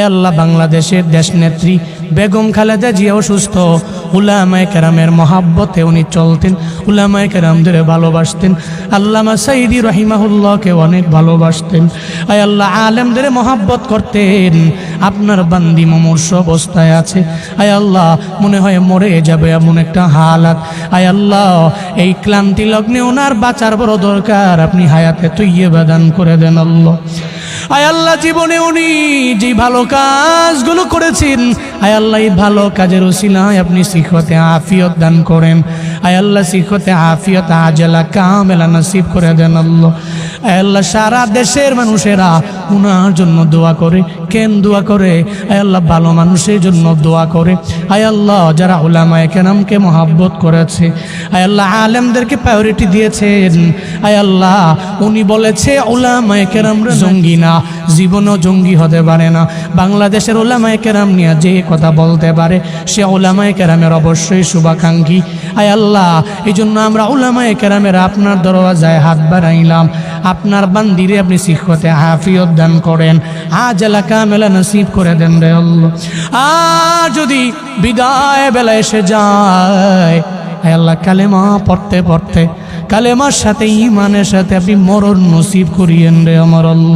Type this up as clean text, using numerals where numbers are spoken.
আয় আল্লাহ বাংলাদেশের দেশনেত্রী বেগম খালেদা জিয়া অসুস্থ, উলামায়ে কেরামের মহাব্বতে উনি চলতেন, উলামায়ে কেরামদের ভালোবাসতেন, আল্লামা সাইদি রাহিমাহুল্লাহকে অনেক ভালোবাসতেন। আয় আল্লাহ আলেমদের মহাব্বত করতেন। আপনার বান্দি মুমূর্ষ অবস্থায় আছে, আয় আল্লাহ মনে হয় মরে যাবে এমন একটা হালাত। আয় আল্লাহ এই ক্লান্তি লগ্নে ওনার বাঁচার বড় দরকার, আপনি হায়াতে তৈয়বা দান করে দেন আল্লাহ। আয় আল্লাহ জীবনে উনি যে ভালো কাজগুলো করেছেন, আয় আল্লাহ এই ভালো কাজের উসিলায় আপনি সিহতে আফিয়ত দান করেন। আয় আল্লাহ সিহতে আফিয়ত আজলা কামেলা নসিব করে দেন আল্লাহ। আয় আল্লাহ সারা দেশের মানুষেরা উনার জন্য দোয়া করে। কেন দোয়া করে? আয় আল্লাহ ভালো মানুষের জন্য দোয়া করে। আয় আল্লাহ যারা উলামায়ে কেরামকে মহাব্বত করেছে, আয় আল্লাহ আলেমদেরকে প্রায়োরিটি দিয়েছেন, আয় আল্লাহ উনি বলেছে উলামায়ে কেরামরা জঙ্গি না, জীবনও জঙ্গি হতে পারে না। বাংলাদেশের উলামায়ে কেরাম নিয়ে যে কথা বলতে পারে সে উলামায়ে কেরামের অবশ্যই শুভাকাঙ্ক্ষী। আয় আল্লাহ এই জন্য আমরা উলামায়ে কেরামের আপনার দরওয়াজায় হাত বাড়াইলাম। আপনার বান্দিরে আপনি সিহতে আফিয়ত দান করেন, আজলা কামেলা নসিব করে দেন রে আল্লাহ। আর যদি বিদায় বেলা এসে যায়, আয় আল্লাহ কালেমা পড়তে পড়তে কালেমার সাথে ঈমানের সাথে আপনি মরণ নসিব করিয়েন রে আমার আল্লাহ।